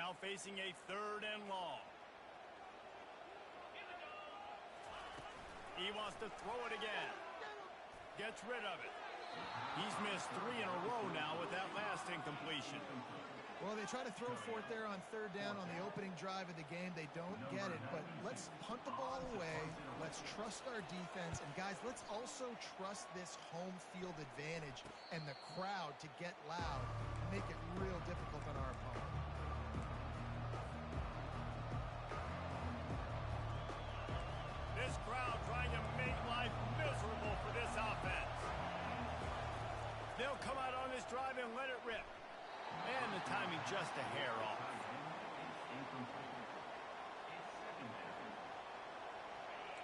Now facing a 3rd and long. He wants to throw it again. Gets rid of it. He's missed 3 in a row now with that last incompletion. Well, they try to throw for it there on 3rd down on the opening drive of the game. They don't get it, but let's punt the ball away. Let's trust our defense. And, guys, let's also trust this home field advantage and the crowd to get loud and make it real difficult on our opponent. This crowd trying to make life miserable for this offense. They'll come out on this drive and let it rip. And the timing just a hair off.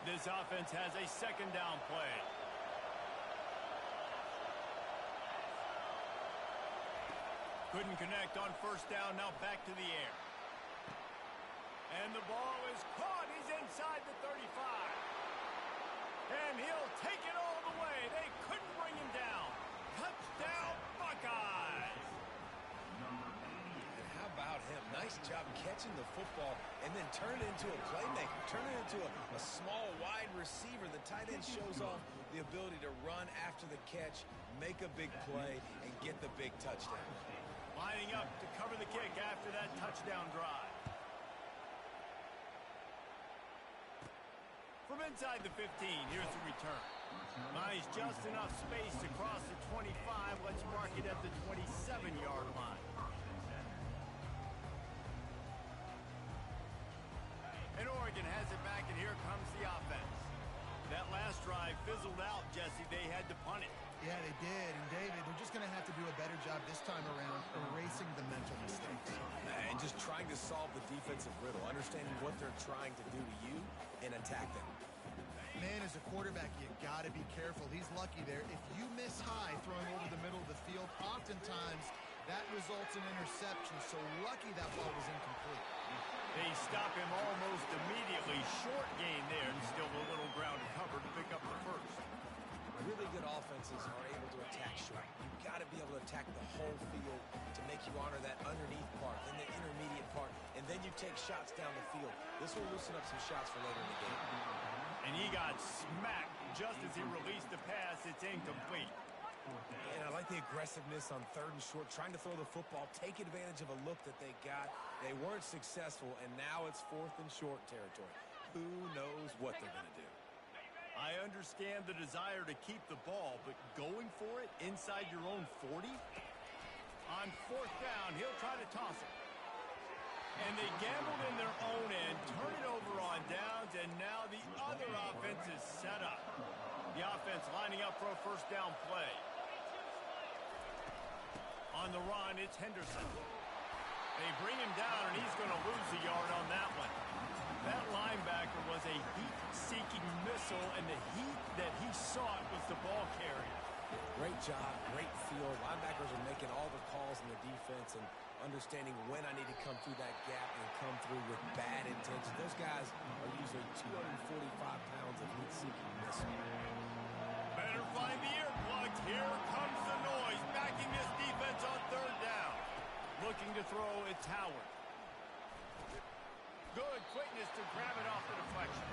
This offense has a 2nd down play. Couldn't connect on 1st down, now back to the air. And the ball is caught. He's inside the 35. And he'll take it all the way. They couldn't bring him down. Touchdown, Buckeyes! How about him? Nice job catching the football and then turn it into a playmaker. Turn it into a small, wide receiver. The tight end shows off the ability to run after the catch, make a big play, and get the big touchdown. Lining up to cover the kick after that touchdown drive. From inside the 15, here's the return. Buys just enough space to cross the 25. Let's mark it at the 27-yard line. And Oregon has it back, and here comes the offense. That last drive fizzled out, Jesse. They had to punt it. Yeah, they did. And, David, they're just going to have to do a better job this time around erasing the mental mistakes. And just trying to solve the defensive riddle, understanding what they're trying to do to you and attack them. Man, as a quarterback, you got to be careful. He's lucky there. If you miss high throwing over the middle of the field, oftentimes that results in interception. So lucky that ball was incomplete. They stop him almost immediately. Short gain there, and still a little ground to cover to pick up the 1st. Really good offenses are able to attack short. You've got to be able to attack the whole field to make you honor that underneath part, then the intermediate part, and then you take shots down the field. This will loosen up some shots for later in the game. And he got smacked just as he released the pass. It's incomplete. And I like the aggressiveness on 3rd and short, trying to throw the football, take advantage of a look that they got. They weren't successful, and now it's 4th and short territory. Who knows what they're going to do? I understand the desire to keep the ball, but going for it inside your own 40? On 4th down, he'll try to toss it. And they gambled in their own end, turn it over on downs, and now the other offense is set up. The offense lining up for a 1st down play. On the run, it's Henderson. They bring him down, and he's going to lose a yard on that one. That linebacker was a heat-seeking missile, and the heat that he sought was the ball carrier. Great job, great feel. Linebackers are making all the calls in the defense and understanding when I need to come through that gap and come through with bad intentions. Those guys are usually 245 pounds of heat-seeking missile. Better find the earplugs. Here comes the noise, backing this defense on 3rd down. Looking to throw, it's Howard. Good quickness to grab it off the deflection.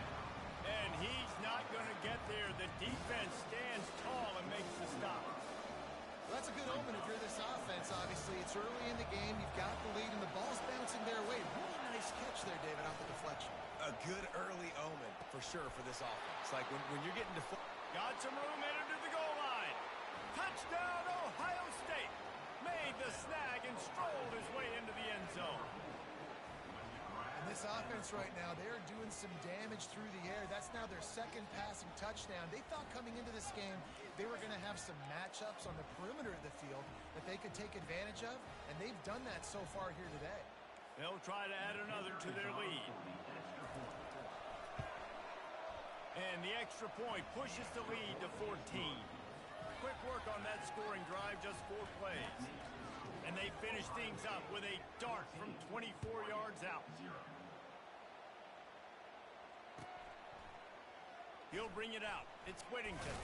And he's not going to get there. The defense stands tall and makes the stop. Well, that's a good omen if you're this offense, obviously. It's early in the game. You've got the lead, and the ball's bouncing their way. Really nice catch there, David, off the deflection. A good early omen, for sure, for this offense. Like when you're getting to... Got some room headed to the goal line. Touchdown, Ohio State. Made the snag and strolled his way into the end zone. And this offense right now, they are doing some damage through the air. That's now their 2nd passing touchdown. They thought coming into this game they were going to have some matchups on the perimeter of the field that they could take advantage of, and they've done that so far here today. They'll try to add another to their lead. And the extra point pushes the lead to 14. Quick work on that scoring drive, just 4 plays. And they finish things up with a dart from 24 yards out. He'll bring it out. It's Whittington.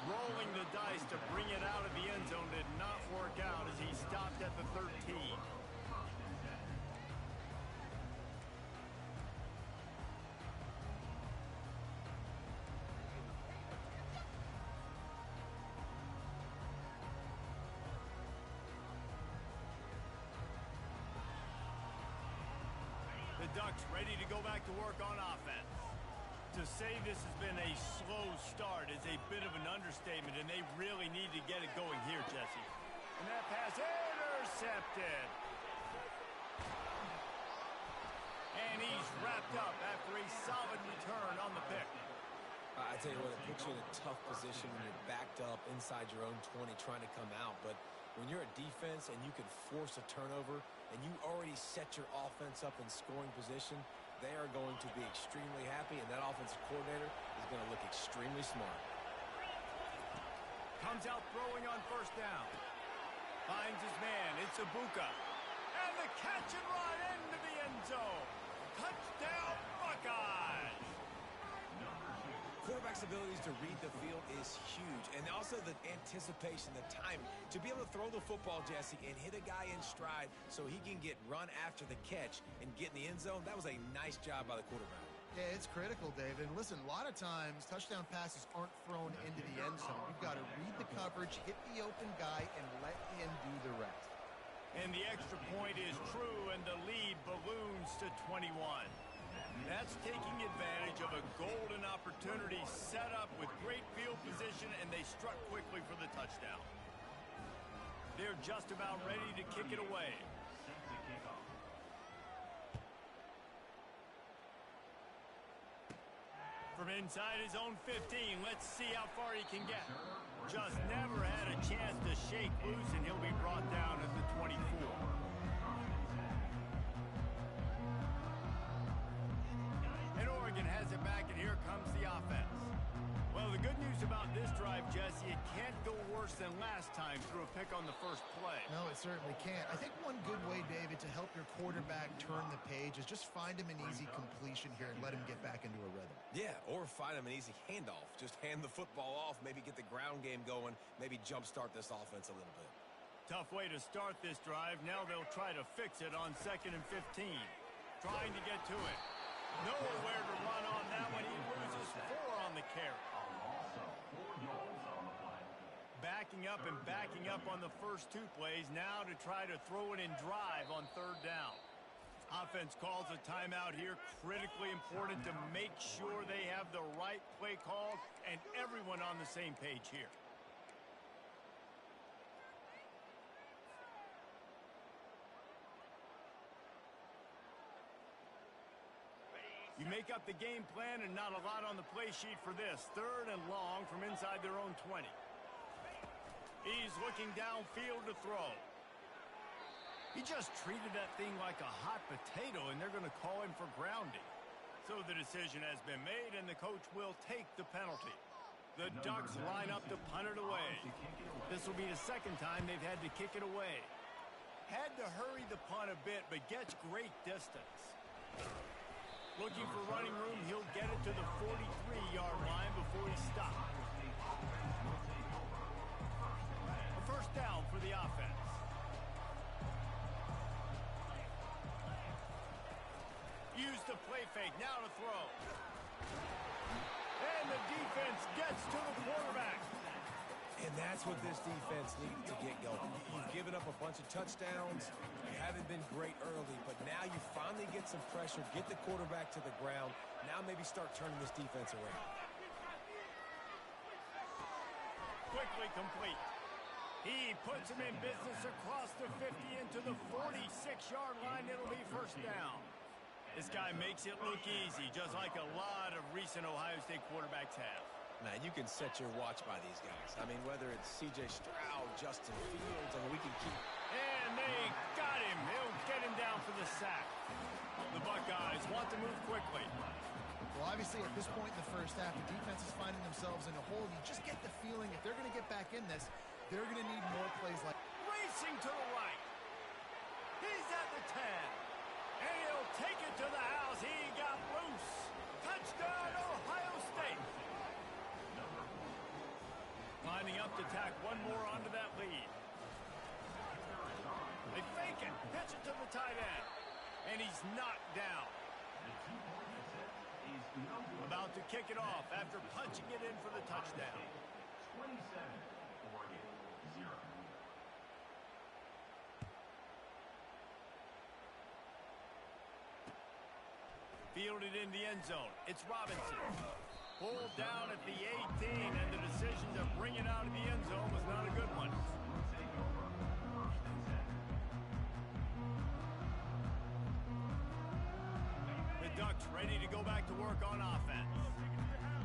Rolling the dice to bring it out of the end zone did not work out as he stopped at the 13. Ducks ready to go back to work on offense. To say this has been a slow start is a bit of an understatement, and they really need to get it going here, Jesse. And that pass intercepted. And he's wrapped up after a solid return on the pick. I tell you what, it puts you in a tough position when you're backed up inside your own 20 trying to come out. But when you're a defense and you can force a turnover and you already set your offense up in scoring position, they are going to be extremely happy, and that offensive coordinator is going to look extremely smart. Comes out throwing on first down. Finds his man. It's Ibuka. And the catch and run into the end zone. Touchdown, Buckeyes! Quarterback's abilities to read the field is huge, and also the anticipation, the timing. To be able to throw the football, Jesse, and hit a guy in stride so he can get run after the catch and get in the end zone, that was a nice job by the quarterback. Yeah, it's critical, David. And listen, a lot of times touchdown passes aren't thrown into the end zone. You've got to read the coverage, hit the open guy, and let him do the rest. And the extra point is true, and the lead balloons to 21. That's taking advantage of a golden opportunity set up with great field position, and they struck quickly for the touchdown. They're just about ready to kick it away. From inside his own 15, let's see how far he can get. Just never had a chance to shake loose, and he'll be brought down at the 24. And Oregon has it back, and here comes the offense. Well, the good news about this drive, Jesse, it can't go worse than last time through a pick on the first play. No, it certainly can't. I think one good way, David, to help your quarterback turn the page is just find him an easy completion here and let him get back into a rhythm. Yeah, or find him an easy handoff. Just hand the football off, maybe get the ground game going, maybe jumpstart this offense a little bit. Tough way to start this drive. Now they'll try to fix it on 2nd and 15. Trying to get to it. Nowhere to run on that one. He loses 4 on the carry. Backing up on the first 2 plays. Now to try to throw it in drive on 3rd down. Offense calls a timeout here. Critically important to make sure they have the right play called and everyone on the same page here. You make up the game plan and not a lot on the play sheet for this. 3rd and long from inside their own 20. He's looking downfield to throw. He just treated that thing like a hot potato, and they're going to call him for grounding. So the decision has been made, and the coach will take the penalty. The Ducks line up to punt it away. This will be the 2nd time they've had to kick it away. Had to hurry the punt a bit, but gets great distance. Looking for running room, he'll get it to the 43-yard line before he stops. A first down for the offense. Use the play fake, now to throw. And the defense gets to the quarterback. And that's what this defense needs to get going. You've given up a bunch of touchdowns. You haven't been great early, but now you finally get some pressure, get the quarterback to the ground. Now maybe start turning this defense around. Quickly complete. He puts him in business across the 50 into the 46-yard line. It'll be first down. This guy makes it look easy, just like a lot of recent Ohio State quarterbacks have. Man, you can set your watch by these guys. I mean, whether it's C.J. Stroud, Justin Fields, I mean, we can keep... And they got him. He'll get him down for the sack. The Buckeyes want to move quickly. Well, obviously, at this point in the first half, the defense is finding themselves in a hole. You just get the feeling if they're going to get back in this, they're going to need more plays like... Racing to the right. He's at the 10. And he'll take it to the house. He got loose. Touchdown, Ohio State. Lining up to tack one more onto that lead. They fake it. Pitch it to the tight end. And he's knocked down. About to kick it off after punching it in for the touchdown. 27, Oregon, 0. Fielded in the end zone. It's Robinson. Pulled down at the 18, and the decision to bring it out of the end zone was not a good one. The Ducks ready to go back to work on offense.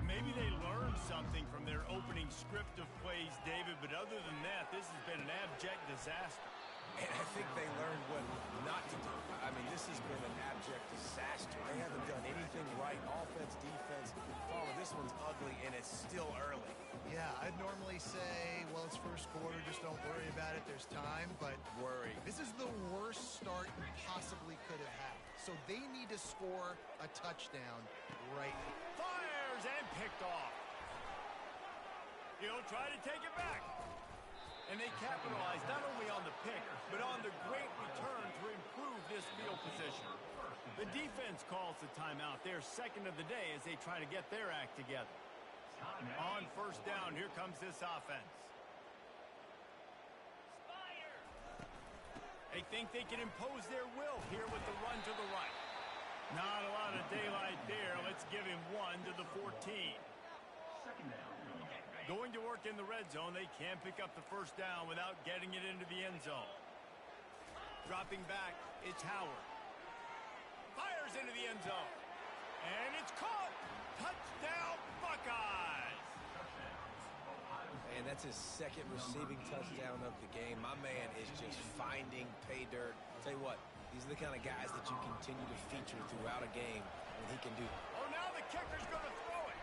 Maybe they learned something from their opening script of plays, David, but other than that, this has been an abject disaster. And I think they learned what not to do. I mean, this has been an abject disaster. They haven't done anything right. Offense, defense. Oh, this one's ugly, and it's still early. Yeah, I'd normally say, well, it's first quarter, just don't worry about it. There's time, but Worry. this is the worst start you possibly could have had. So they need to score a touchdown right now. Fires and picked off. He'll try to take it back. And they capitalize not only on the pick, but on the great return to improve this field position. The defense calls the timeout. They're second of the day as they try to get their act together. On first down, here comes this offense. They think they can impose their will here with the run to the right. Not a lot of daylight there. Let's give him one to the 14. Second down. Going to work in the red zone, they can't pick up the first down without getting it into the end zone. Dropping back, it's Howard. Fires into the end zone. And it's caught. Touchdown, Buckeyes. And that's his second receiving touchdown of the game. My man is just finding pay dirt. I'll tell you what, these are the kind of guys that you continue to feature throughout a game, and he can do. Oh, now the kicker's going to throw it.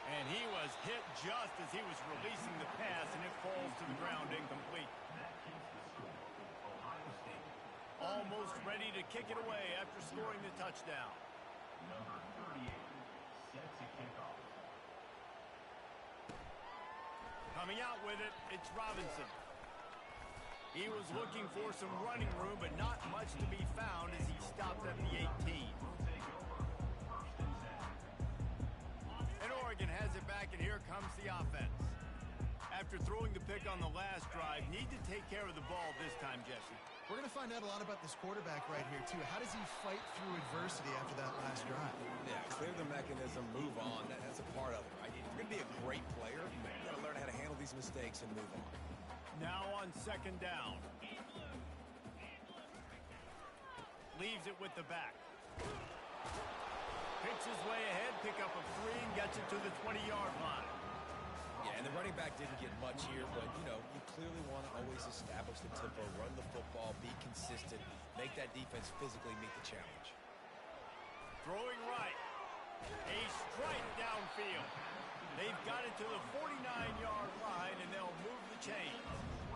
And he was hit just as he was releasing the pass, and it falls to the ground incomplete. Almost ready to kick it away after scoring the touchdown. Number 38 set to kick off. Coming out with it, it's Robinson. He was looking for some running room, but not much to be found as he stopped at the 18. And Oregon has it back, and here comes the offense. After throwing the pick on the last drive, need to take care of the ball this time, Jesse. We're going to find out a lot about this quarterback right here, too. How does he fight through adversity after that last drive? Yeah, clear the mechanism, move on. That's a part of it, right? If you're going to be a great player, you've got to learn how to handle these mistakes and move on. Now on second down. Leaves it with the back. Picks his way ahead, pick up a 3, and gets it to the 20-yard line. Yeah, and the running back didn't get much here, but, you know, you clearly want to always establish the tempo, run the football, be consistent, make that defense physically meet the challenge. Throwing right. A strike downfield. They've got it to the 49-yard line, and they'll move the chains.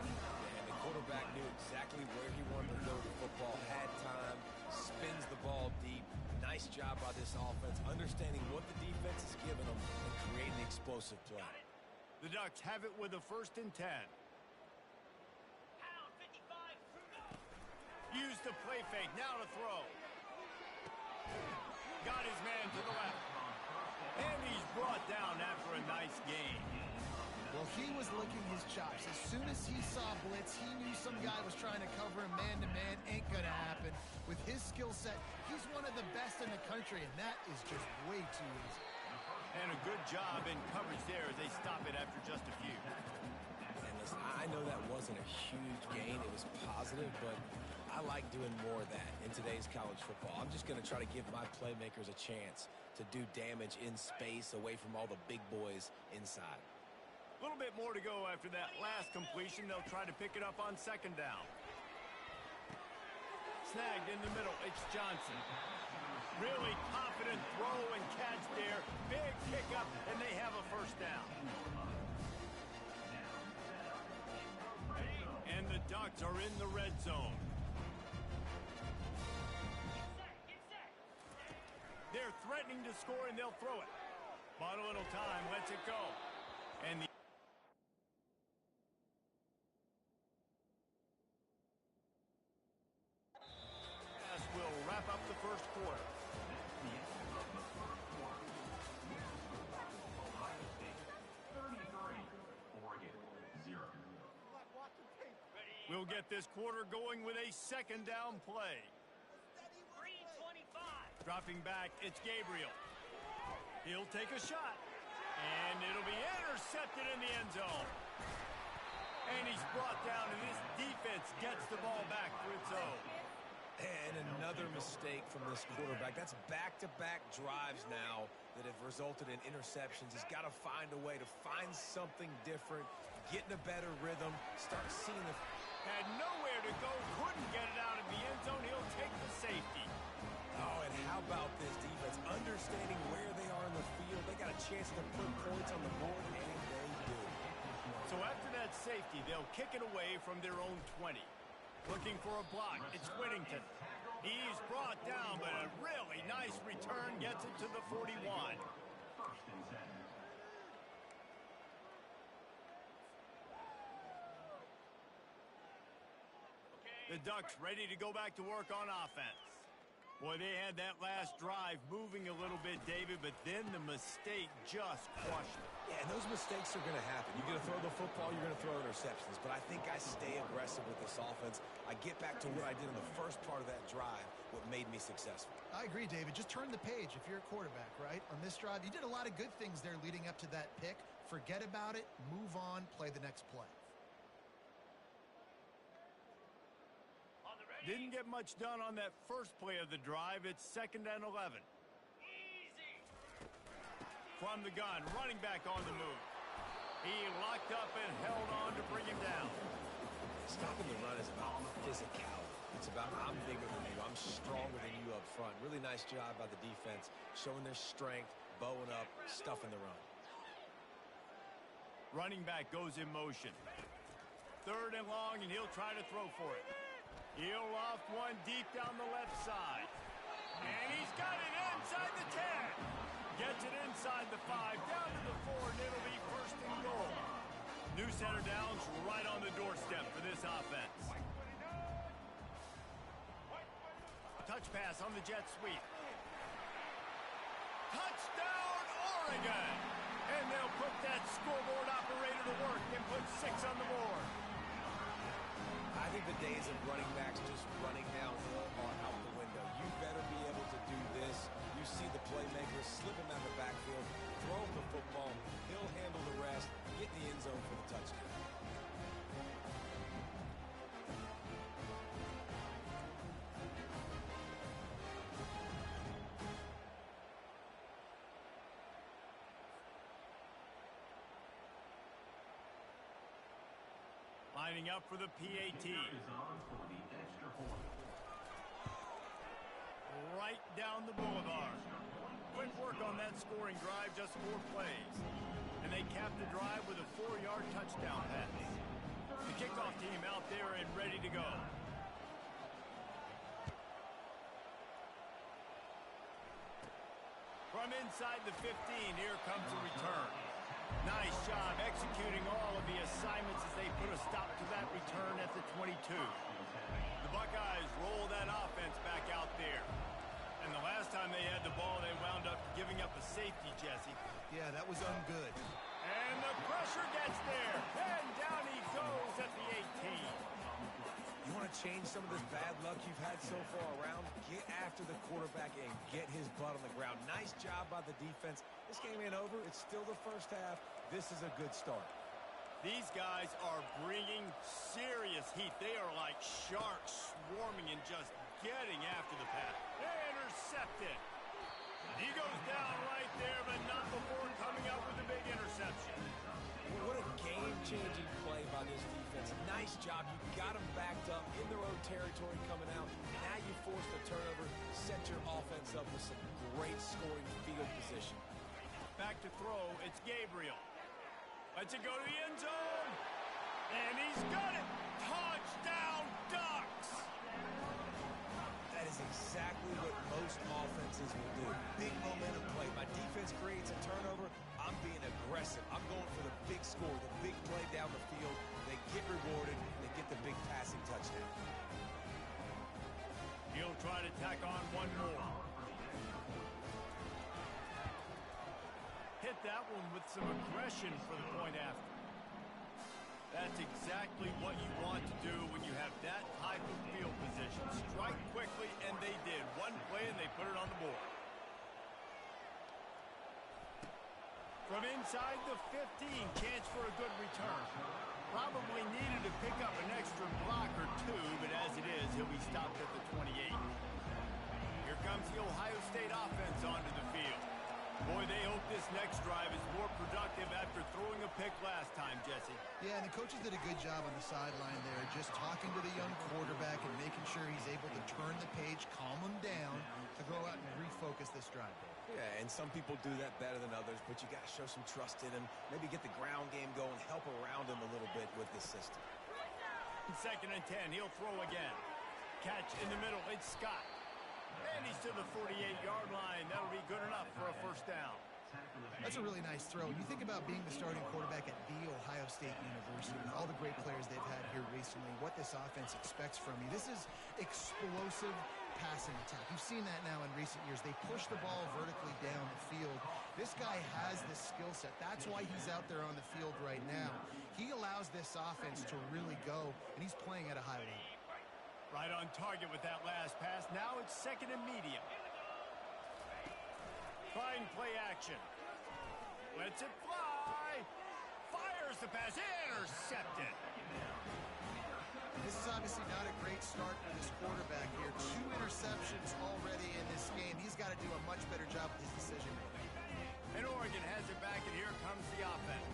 And the quarterback knew exactly where he wanted to go with the football, had time, spins the ball deep. Nice job by this offense, understanding what the defense is giving them and creating the explosive play. The Ducks have it with a 1st and 10. Use the play fake, now to throw. Got his man to the left. And he's brought down after a nice gain. Well, he was licking his chops. As soon as he saw blitz, he knew some guy was trying to cover him man-to-man. Ain't gonna happen. With his skill set, he's one of the best in the country, and that is just way too easy. And a good job in coverage there as they stop it after just a few. And listen, I know that wasn't a huge gain. It was positive, but I like doing more of that in today's college football. I'm just going to try to give my playmakers a chance to do damage in space away from all the big boys inside. A little bit more to go after that last completion. They'll try to pick it up on second down. Snagged in the middle. It's Johnson. Really confident throw and catch there. Big pickup, and they have a first down. And the Ducks are in the red zone. They're threatening to score, and they'll throw it. But a little time, lets it go. And the pass will wrap up the first quarter. We'll get this quarter going with a second down play. Dropping back, it's Gabriel. He'll take a shot. And it'll be intercepted in the end zone. And he's brought down, and this defense gets the ball back for its own. And another mistake from this quarterback. That's back-to-back drives now that have resulted in interceptions. He's got to find a way to find something different, get in a better rhythm, start seeing the... Had nowhere to go, couldn't get it out of the end zone. He'll take the safety. Oh, and how about this defense? Understanding where they are in the field. They got a chance to put points on the board, and they do. So after that safety, they'll kick it away from their own 20. Looking for a block. It's Whittington. He's brought down, but a really nice return gets it to the 41. First and 10. The Ducks ready to go back to work on offense. Boy, they had that last drive moving a little bit, David, but then the mistake just crushed it. Yeah, and those mistakes are going to happen. You're going to throw the football, you're going to throw interceptions. But I think I stay aggressive with this offense. I get back to what I did in the first part of that drive, what made me successful. I agree, David. Just turn the page if you're a quarterback, right? On this drive, you did a lot of good things there leading up to that pick. Forget about it, move on, play the next play. Didn't get much done on that first play of the drive. It's 2nd and 11. From the gun, running back on the move. He locked up and held on to bring him down. Stopping the run is about physicality. It's about I'm bigger than you. I'm stronger than you up front. Really nice job by the defense, showing their strength, bowing up, stuffing the run. Running back goes in motion. 3rd and long, and he'll try to throw for it. He'll loft one deep down the left side. And he's got it inside the 10. Gets it inside the 5, down to the 4, and it'll be 1st and goal. New center downs right on the doorstep for this offense. Touch pass on the jet sweep. Touchdown, Oregon! And they'll put that scoreboard operator to work and put 6 on the board. I think the days of running backs just running downhill are out the window. You better be able to do this. You see the playmaker, slip him out of the backfield, throw him the football, he'll handle the rest, get in the end zone for the touchdown. Lining up for the PAT. Is on for the extra point. Right down the boulevard. Quick work on that scoring drive, just 4 plays. And they capped the drive with a 4-yard touchdown pass. The kickoff team out there and ready to go. From inside the 15, here comes a return. Nice job executing all of the assignments as they put a stop to that return at the 22. The Buckeyes roll that offense back out there. And the last time they had the ball, they wound up giving up a safety, Jesse. Yeah, that was ungood. And the pressure gets there. And down he goes at the 18. You want to change some of this bad luck you've had so far around? Get after the quarterback and get his butt on the ground. Nice job by the defense. This game ain't over. It's still the first half. This is a good start. These guys are bringing serious heat. They are like sharks swarming and just getting after the pass. Intercepted. He goes down right there, but not before coming up with a big interception. What a game-changing play by this defense. Nice job. You got them backed up in their own territory coming out. Now you force the turnover, set your offense up with some great scoring field position. Back to throw, it's Gabriel. Lets it go to the end zone. And he's got it. Touchdown, Ducks. That is exactly what most offenses will do. Big momentum play. My defense creates a turnover. I'm being aggressive. I'm going for the big score, the big play down the field. They get rewarded. They get the big passing touchdown. He'll try to tack on one more. Hit that one with some aggression for the point after. That's exactly what you want to do when you have that type of field position. Strike quickly, and they did. One play, and they put it on the board. From inside the 15, chance for a good return. Probably needed to pick up an extra block or two, but as it is, he'll be stopped at the 28. Here comes the Ohio State offense onto the field. Boy, they hope this next drive is more productive after throwing a pick last time, Jesse. Yeah, and the coaches did a good job on the sideline there, just talking to the young quarterback and making sure he's able to turn the page, calm him down, to go out and refocus this drive. Yeah, and some people do that better than others, but you got to show some trust in him, maybe get the ground game going, help around him a little bit with this system. 2nd and 10, he'll throw again. Catch in the middle, it's Scott. And he's to the 48-yard line. That'll be good enough for a first down. That's a really nice throw. You think about being the starting quarterback at The Ohio State University with all the great players they've had here recently, what this offense expects from you. This is explosive passing attack. You've seen that now in recent years. They push the ball vertically down the field. This guy has the skill set. That's why he's out there on the field right now. He allows this offense to really go, and he's playing at a high level. Right on target with that last pass. Now it's 2nd and medium. Fine play action. Lets it fly. Fires the pass. Intercepted. This is obviously not a great start for this quarterback here. 2 interceptions already in this game. He's got to do a much better job with his decision making. And Oregon has it back, and here comes the offense.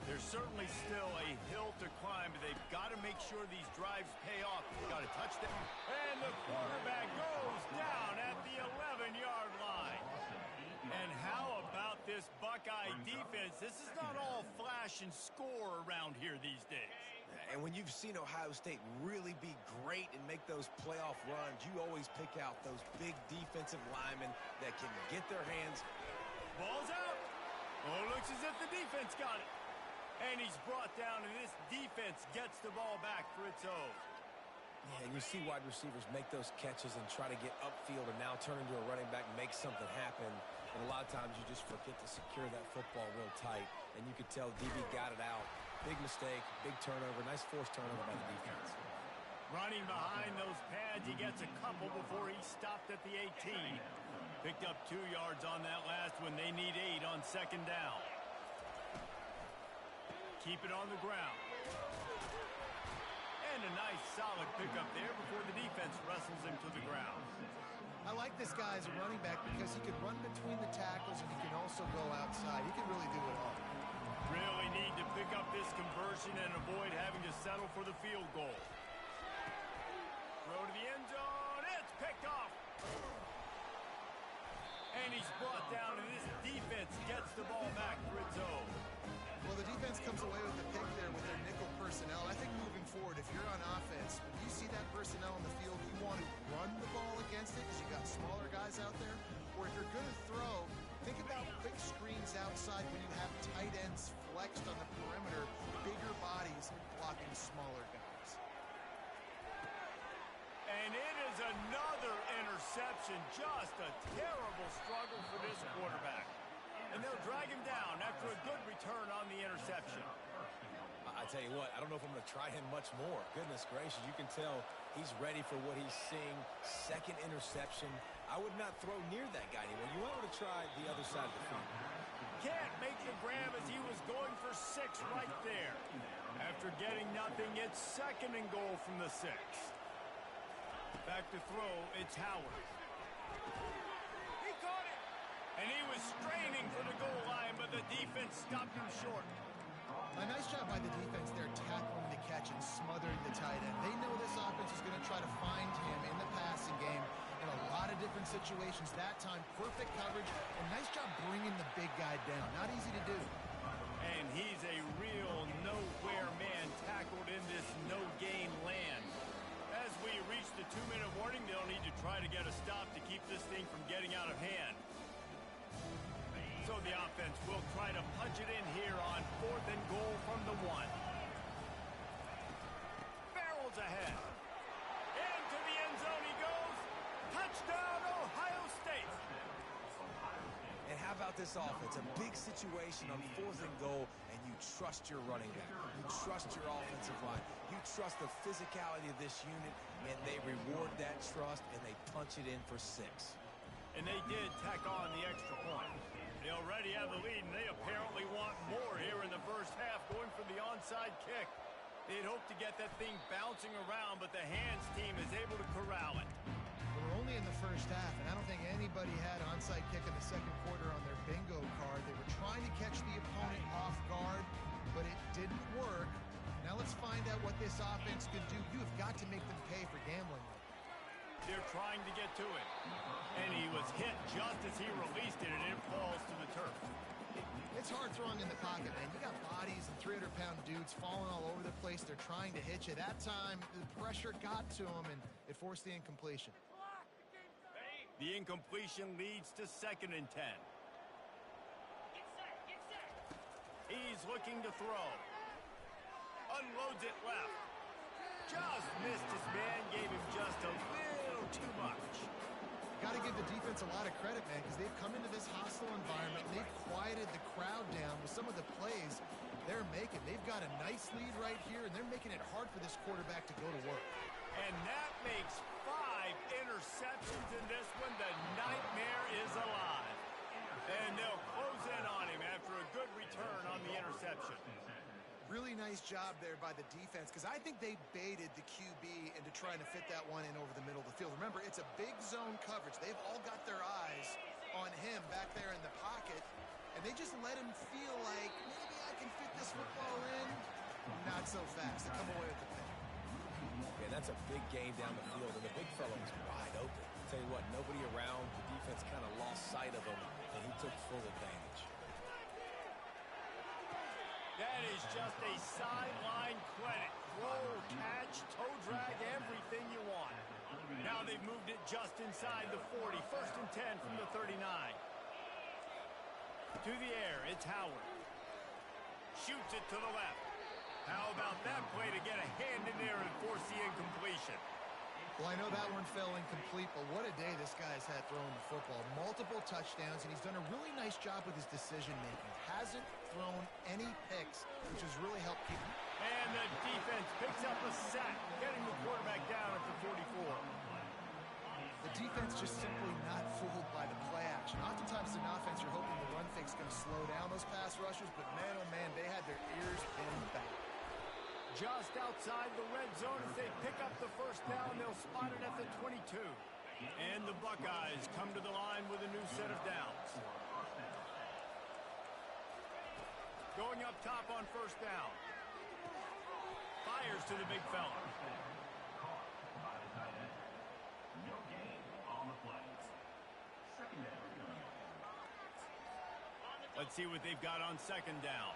There's certainly still a hill to climb, but they've got to make sure these drives pay off. They've got to touch them. And the quarterback goes down at the 11-yard line. And how about this Buckeye defense? This is not all flash and score around here these days. And when you've seen Ohio State really be great and make those playoff runs, you always pick out those big defensive linemen that can get their hands. Ball's out. Oh, looks as if the defense got it. And he's brought down, and this defense gets the ball back for its own. Yeah, and you see wide receivers make those catches and try to get upfield and now turn into a running back and make something happen. And a lot of times you just forget to secure that football real tight. And you could tell DB got it out. Big mistake, big turnover, nice forced turnover by the defense. Running behind those pads, he gets a couple before he stopped at the 18. Picked up 2 yards on that last one. They need 8 on 2nd down. Keep it on the ground. And a nice solid pickup there before the defense wrestles him to the ground. I like this guy as a running back because he can run between the tackles and he can also go outside. He can really do it all. Really need to pick up this conversion and avoid having to settle for the field goal. Throw to the end zone. It's picked off. And he's brought down, and this defense gets the ball back for its own. Well, the defense comes away with the pick there with their nickel personnel. I think moving forward, if you're on offense, when you see that personnel in the field, you want to run the ball against it because you got smaller guys out there. Or if you're going to throw, think about quick screens outside when you have tight ends flexed on the perimeter, bigger bodies blocking smaller guys. And it is another interception. Just a terrible struggle for this quarterback. And they'll drag him down after a good return on the interception. I tell you what, I don't know if I'm going to try him much more. Goodness gracious, you can tell he's ready for what he's seeing. 2nd interception. I would not throw near that guy anymore. You might want to try the other side of the field. Can't make the grab as he was going for 6 right there. After getting nothing, it's 2nd and goal from the 6. Back to throw, it's Howard. He caught it. And he was straining for the goal line, but the defense stopped him short. A nice job by the defense there, tackling the catch and smothering the tight end. They know this offense is going to try to find him in the passing game in a lot of different situations. That time, perfect coverage, and nice job bringing the big guy down. Not easy to do. And he's a real nowhere man tackled in this no-gain land. As we reach the 2-minute warning, they'll need to try to get a stop to keep this thing from getting out of hand. So the offense will try to punch it in here on 4th and goal from the 1. Barrels ahead. Into the end zone he goes. Touchdown, Ohio State. And how about this offense? A big situation on 4th and goal, and you you trust your running back. You trust your offensive line. You trust the physicality of this unit, and they reward that trust, and they punch it in for 6. And they did tack on the extra point. They already have the lead, and they apparently want more here in the first half, going for the onside kick. They'd hoped to get that thing bouncing around, but the hands team is able to corral it. We're only in the first half, and I don't think anybody had onside kick in the second quarter on their bingo card. They were trying to catch the opponent off guard, but it didn't work. Now let's find out what this offense can do. You have got to make them pay for gambling. They're trying to get to it. And he was hit just as he released it, and it falls to the turf. It's hard throwing in the pocket, man. You got bodies and 300-pound dudes falling all over the place. They're trying to hit you. That time, the pressure got to him, and it forced the incompletion. The incompletion leads to 2nd and 10. He's looking to throw. Unloads it left. Just missed his man, gave him just a little too much. Got to give the defense a lot of credit, man, because they've come into this hostile environment. And they've quieted the crowd down with some of the plays they're making. They've got a nice lead right here, and they're making it hard for this quarterback to go to work. And that makes 5 interceptions in this one. The nightmare is alive. And they'll close in on him after a good return on the interception. Really nice job there by the defense, because I think they baited the QB into trying to fit that one in over the middle of the field. Remember, it's a big zone coverage. They've all got their eyes on him back there in the pocket, and they just let him feel like, maybe I can fit this football in. Not so fast. They come away with the pick. Yeah, that's a big gain down the field, and the big fellow was wide open. Tell you what, nobody around. The defense kind of lost sight of him, and he took full advantage. That is just a sideline credit. Throw, catch, toe drag, everything you want. Now they've moved it just inside the 40. 1st and 10 from the 39. To the air, it's Howard. Shoots it to the left. How about that play to get a hand in there and force the incompletion? Well, I know that one fell incomplete, but what a day this guy's had throwing the football. Multiple touchdowns, and he's done a really nice job with his decision-making. Hasn't thrown any picks, which has really helped keep him. And the defense picks up a sack, getting the quarterback down at the 44. The defense just simply not fooled by the play action. Oftentimes as an offense, you're hoping the run fake's going to slow down those pass rushers, but man, oh man, they had their ears pinned back. Just outside the red zone as they pick up the first down. They'll spot it at the 22. And the Buckeyes come to the line with a new set of downs. Going up top on first down. Fires to the big fella. No gain on the play. 2nd down. Let's see what they've got on 2nd down.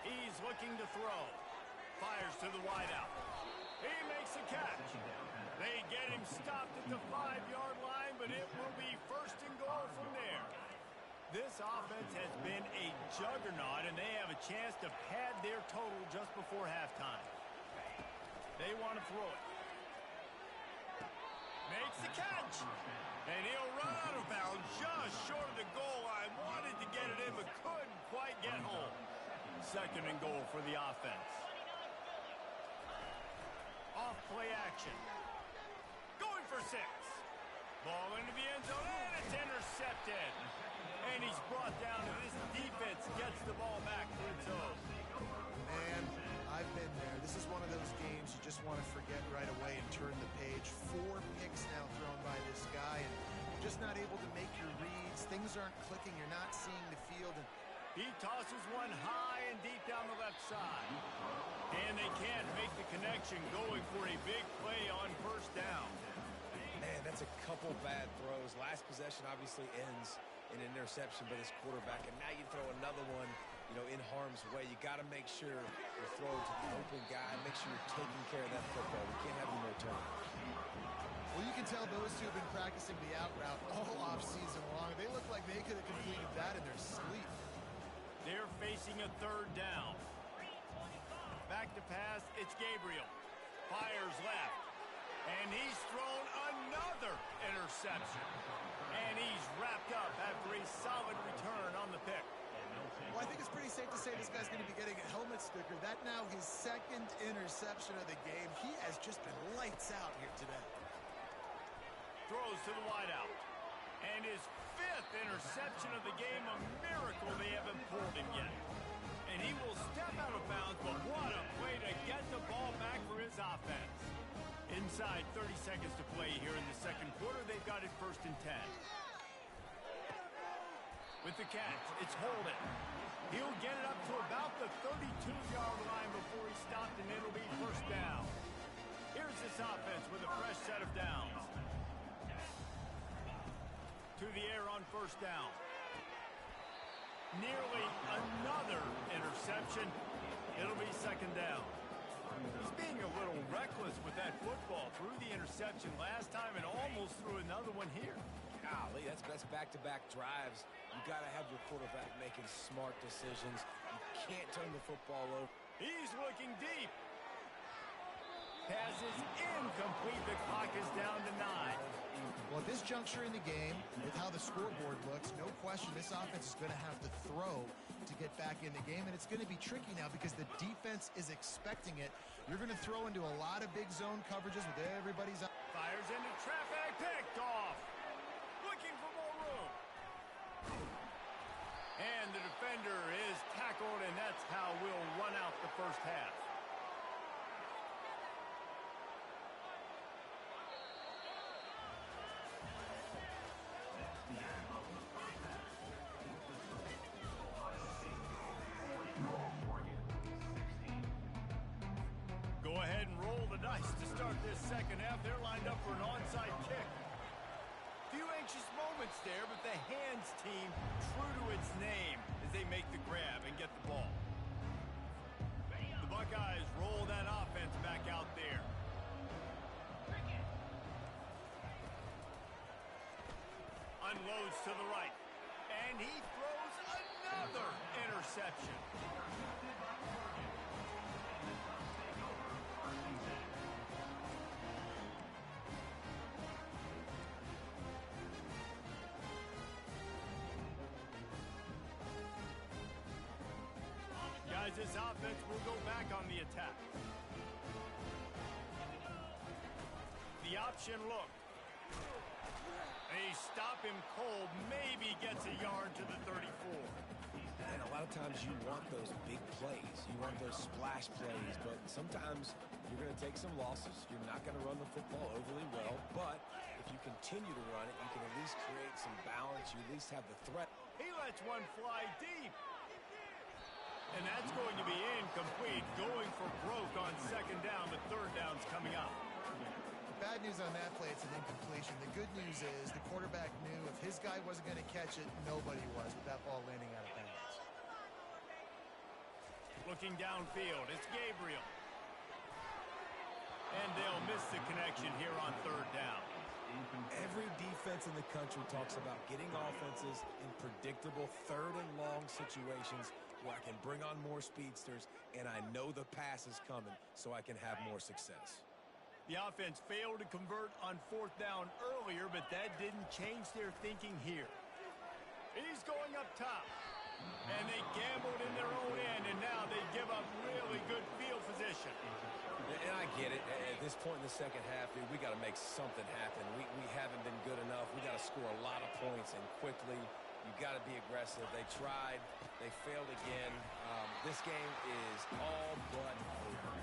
He's looking to throw. Fires to the wideout. He makes a catch. They get him stopped at the 5-yard line, but it will be 1st and goal from there. This offense has been a juggernaut, and they have a chance to pad their total just before halftime. They want to throw it. Makes the catch. And he'll run out of bounds just short of the goal line. Wanted to get it in, but couldn't quite get home. 2nd and goal for the offense. Off play action. Going for 6. Ball into the end zone, and it's intercepted. And he's brought down, and this defense gets the ball back to its own. Man, I've been there. This is one of those games you just want to forget right away and turn the page. 4 picks now thrown by this guy, and just not able to make your reads. Things aren't clicking. You're not seeing the field. And he tosses one high and deep down the left side. And they can't make the connection, going for a big play on first down. Man, that's a couple bad throws. Last possession obviously ends in an interception by this quarterback, and now you throw another one, in harm's way. You got to make sure you're throwing to the open guy. Make sure you're taking care of that football. We can't have any more turnovers. Well, you can tell those two have been practicing the out route all offseason long. They look like they could have completed that in their sleep. They're facing a 3rd down. Back to pass, it's Gabriel. Fires left. And he's thrown another interception. And he's wrapped up after a solid safe to say this guy's going to be getting a helmet sticker. That now his second interception of the game. He has just been lights out here today. Throws to the wideout. And his 5th interception of the game. A miracle they haven't pulled him yet. And he will step out of bounds, but what a play to get the ball back for his offense. Inside 30 seconds to play here in the second quarter. They've got it 1st and 10. With the catch, it's Holden. He'll get it up to about the 32-yard line before he stopped, and it'll be 1st down. Here's this offense with a fresh set of downs. To the air on 1st down. Nearly another interception. It'll be 2nd down. He's being a little reckless with that football. Threw the interception last time and almost threw another one here. Golly, that's back-to-back drives. You got to have your quarterback making smart decisions. You can't turn the football over. He's looking deep. Pass is incomplete. The clock is down to 9. Well, at this juncture in the game, with how the scoreboard looks, no question this offense is going to have to throw to get back in the game, and it's going to be tricky now because the defense is expecting it. You're going to throw into a lot of big zone coverages with everybody's up. Fires into traffic, picked off. Looking for more room. And the defender is tackled, and that's how we'll run out the 1st half. Go ahead and roll the dice to start this second half. They're lined up for an onside kick. Few anxious moments there, but the hands team true to its name as they make the grab and get the ball. The Buckeyes roll that offense back out there. Unloads to the right. And he throws another interception. Guys, this offense will go back on the attack. The option look. They stop him cold, maybe gets a yard to the 34. And a lot of times you want those big plays. You want those splash plays, but sometimes you're going to take some losses. You're not going to run the football overly well, but if you continue to run it, you can at least create some balance. You at least have the threat. He lets one fly deep. And that's going to be incomplete. Going for broke on 2nd down. The 3rd down's coming up. Bad news on that play, it's an incompletion. The good news is the quarterback knew if his guy wasn't going to catch it, nobody was with that ball landing out of bounds. Looking downfield, it's Gabriel. And they'll miss the connection here on 3rd down. Every defense in the country talks about getting offenses in predictable 3rd and long situations where I can bring on more speedsters and I know the pass is coming so I can have more success. The offense failed to convert on 4th down earlier, but that didn't change their thinking here. He's going up top. And they gambled in their own end, and now they give up really good field position. And I get it. At this point in the second half, dude, we got to make something happen. We haven't been good enough. We got to score a lot of points and quickly. You got to be aggressive. They tried. They failed again. This game is all but over.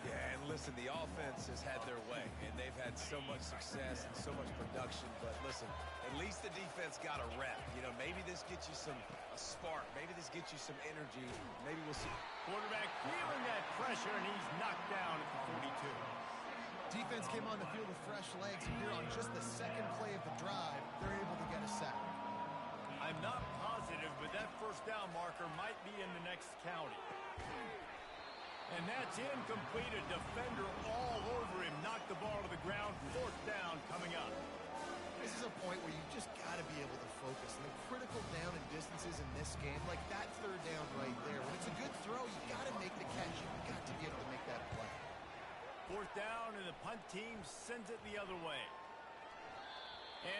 Yeah, and listen, the offense has had their way, and they've had so much success and so much production. But listen, at least the defense got a rep. You know, maybe this gets you a spark. Maybe this gets you some energy. Maybe we'll see. Quarterback feeling that pressure, and he's knocked down at the 42. Defense came on the field with fresh legs, and here on just the 2nd play of the drive, they're able to get a sack. I'm not positive, but that 1st down marker might be in the next county. And that's incomplete. A defender all over him. Knocked the ball to the ground. 4th down coming up. This is a point where you just got to be able to focus. And the critical down and distances in this game, like that 3rd down right there, when it's a good throw, you got to make the catch. You've got to be able to make that play. 4th down, and the punt team sends it the other way.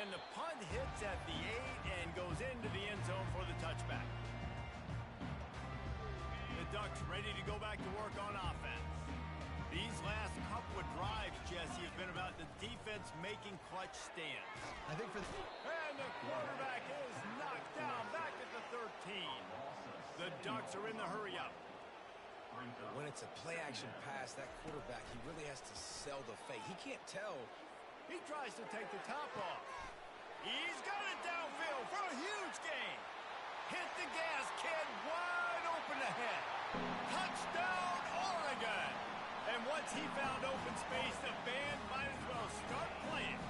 And the punt hits at the 8 and goes into the end zone for the touchback. Ducks ready to go back to work on offense. These last couple of drives, Jesse, have been about the defense making clutch stands. I think for And the quarterback is knocked down back at the 13. The Ducks are in the hurry-up. When it's a play-action pass, that quarterback, he really has to sell the fake. He can't tell. He tries to take the top off. He's got it downfield for a huge gain. Hit the gas, kid, wide open ahead. Touchdown, Oregon. And once he found open space, the band might as well start playing.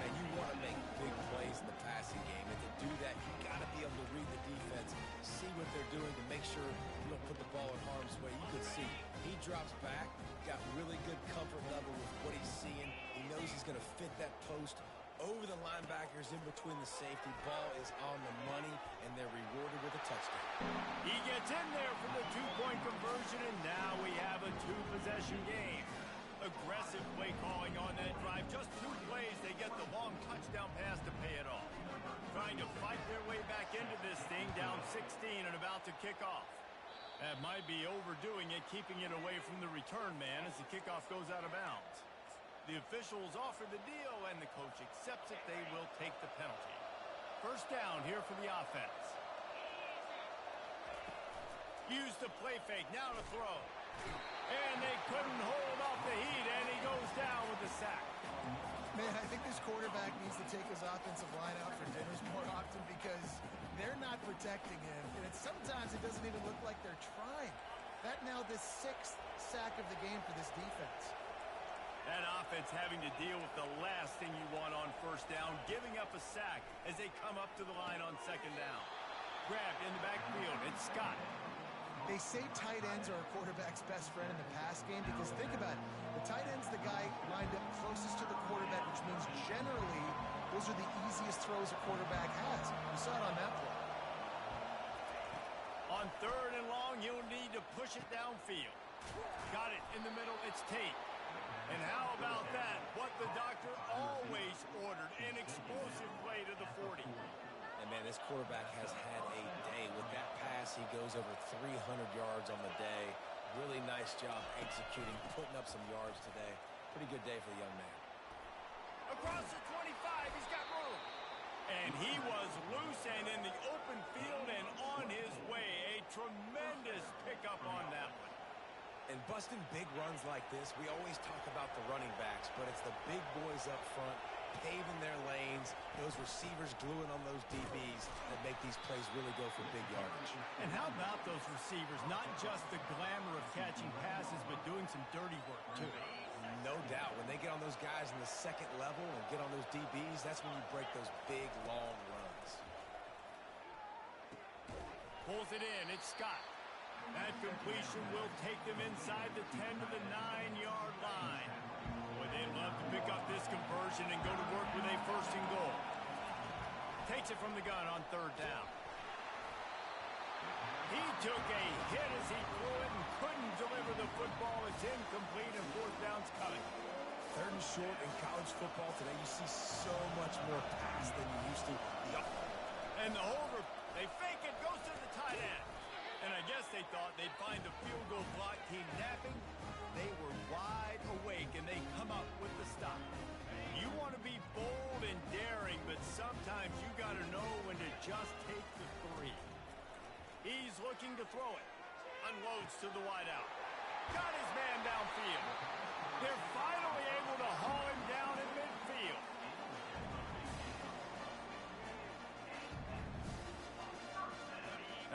And you want to make big plays in the passing game. And to do that, you got to be able to read the defense, see what they're doing to make sure you don't put the ball in harm's way. You can see he drops back, got really good comfort level with what he's seeing. He knows he's going to fit that post over the linebackers in between the safety. Ball is on the money, and they're rewarded with a touchdown. He gets in there for the two-point conversion, and now we have a two-possession game. Aggressive play calling on that drive. Just 2 plays, they get the long touchdown pass to pay it off. Trying to fight their way back into this thing, down 16 and about to kick off. That might be overdoing it, keeping it away from the return man as the kickoff goes out of bounds. The officials offer the deal, and the coach accepts it. They will take the penalty. First down here for the offense. Use the play fake, now to throw. And they couldn't hold off the heat, and he goes down with the sack. Man, I think this quarterback needs to take his offensive line out for dinners more often because they're not protecting him. And sometimes it doesn't even look like they're trying. That now the 6th sack of the game for this defense. That offense having to deal with the last thing you want on first down, giving up a sack as they come up to the line on second down. Grabbed in the backfield, it's Scott. They say tight ends are a quarterback's best friend in the pass game because think about it. The tight end's the guy lined up closest to the quarterback, which means generally those are the easiest throws a quarterback has. You saw it on that play. On third and long, you'll need to push it downfield. Got it in the middle, it's Tate. And how about that? What the doctor always ordered, an explosive play to the 40. And, man, this quarterback has had a day. With that pass, he goes over 300 yards on the day. Really nice job executing, putting up some yards today. Pretty good day for the young man. Across the 25, he's got room. And he was loose and in the open field and on his way. A tremendous pickup on that one. And busting big runs like this, we always talk about the running backs, but it's the big boys up front, paving their lanes, those receivers gluing on those DBs that make these plays really go for big yardage. And how about those receivers? Not just the glamour of catching passes, but doing some dirty work, too. No doubt. When they get on those guys in the second level and get on those DBs, that's when you break those big, long runs. Pulls it in. It's Scott. That completion will take them inside the 10 to the 9-yard line. Boy, they'd love to pick up this conversion and go to work with a first and goal. Takes it from the gun on third down. He took a hit as he threw it and couldn't deliver the football. It's incomplete and fourth down's coming. Third and short in college football today, you see so much more pass than you used to. And the holder, they fake it, goes to the tight end. And I guess they thought they'd find the field goal block team napping. They were wide awake, and they come up with the stop. You want to be bold and daring, but sometimes you got to know when to just take the 3. He's looking to throw it. Unloads to the wideout. Got his man downfield. They're finally able to haul him down in midfield.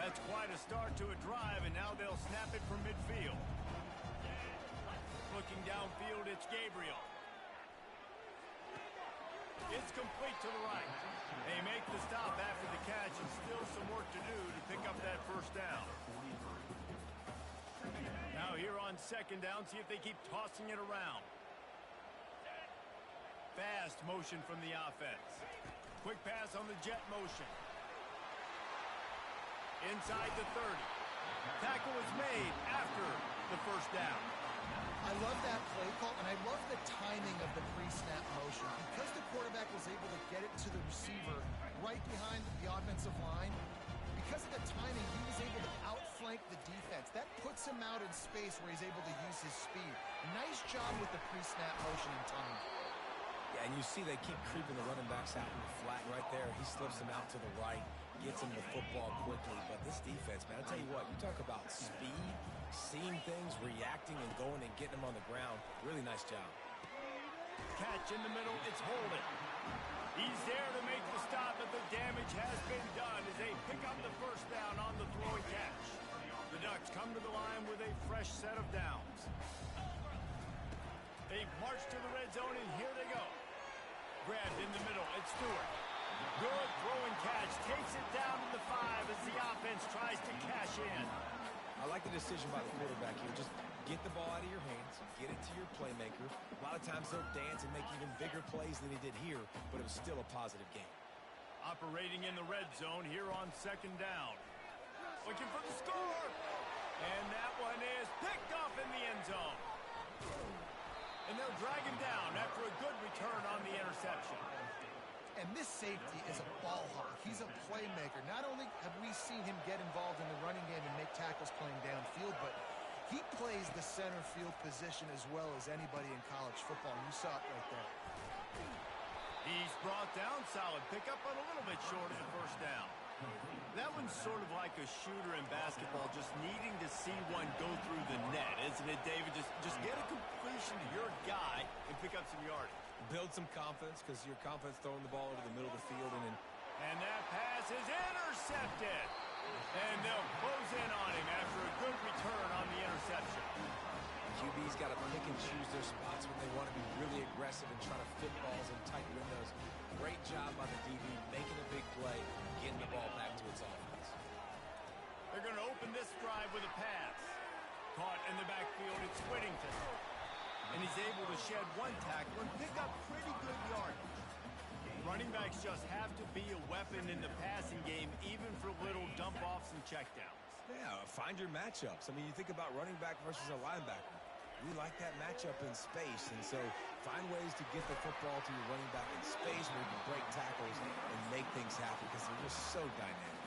That's quite a start to a drive, and now they'll snap it from midfield. Looking downfield, it's Gabriel. It's complete to the right. They make the stop after the catch, and still some work to do to pick up that first down. Now here on second down, see if they keep tossing it around. Fast motion from the offense. Quick pass on the jet motion. Inside the 30. Tackle is made after the first down. I love that play call, and I love the timing of the pre-snap motion. Because the quarterback was able to get it to the receiver right behind the offensive line, because of the timing, he was able to outflank the defense. That puts him out in space where he's able to use his speed. Nice job with the pre-snap motion and timing. Yeah, and you see they keep creeping the running backs out in the flat right there. He slips them out to the right, gets him the football quickly. But this defense, man, I tell you what, you talk about speed, seeing things, reacting, and going and getting them on the ground. Really nice job. Catch in the middle, it's Holden. He's there to make the stop, but the damage has been done as they pick up the first down on the throw and catch. The Ducks come to the line with a fresh set of downs. They march to the red zone, and here they go. Grabbed in the middle, it's Stewart. Good throw and catch, takes it down to the 5 as the offense tries to cash in. I like the decision by the quarterback here. Just get the ball out of your hands, get it to your playmaker. A lot of times he'll dance and make even bigger plays than he did here, but it was still a positive game. Operating in the red zone here on second down. Looking for the score. And that one is picked off in the end zone. And they'll drag him down after a good return on the interception. And this safety is a ball hawk. He's a playmaker. Not only have we seen him get involved in the running game and make tackles playing downfield, but he plays the center field position as well as anybody in college football. You saw it right there. He's brought down, solid pickup, but a little bit short of the first down. That one's sort of like a shooter in basketball, just needing to see one go through the net, isn't it, David? Just get a completion to your guy and pick up some yardage. Build some confidence, because your confidence throwing the ball over the middle of the field. And that pass is intercepted. And they'll close in on him after a good return on the interception. QB's got to pick and choose their spots when they want to be really aggressive and try to fit balls in tight windows. Great job by the DB, making a big play, getting the ball back to its offense. They're going to open this drive with a pass. Caught in the backfield, it's Whittington. And he's able to shed one tackle and pick up pretty good yardage. Running backs just have to be a weapon in the passing game, even for little dump-offs and checkdowns. Yeah, find your matchups. I mean, you think about running back versus a linebacker. We like that matchup in space, and so find ways to get the football to your running back in space where you can break tackles and make things happen because they're just so dynamic.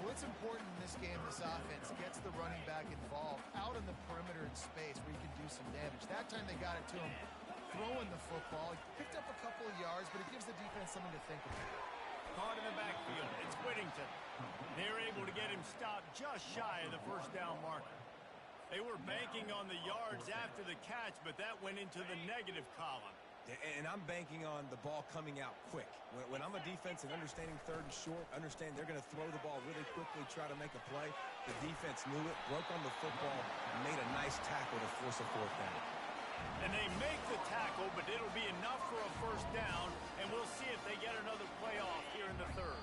Well, it's important in this game, this offense gets the running back involved out on the perimeter in space where you can do some damage. That time they got it to him throwing the football. He picked up a couple of yards, but it gives the defense something to think about. Caught in the backfield, it's Whittington. They're able to get him stopped just shy of the first down marker. They were banking on the yards after the catch, but that went into the negative column. And I'm banking on the ball coming out quick. When I'm a defense and understanding third and short, understand they're going to throw the ball really quickly, try to make a play. The defense knew it, broke on the football, and made a nice tackle to force a fourth down. And they make the tackle, but it'll be enough for a first down, and we'll see if they get another play off here in the third.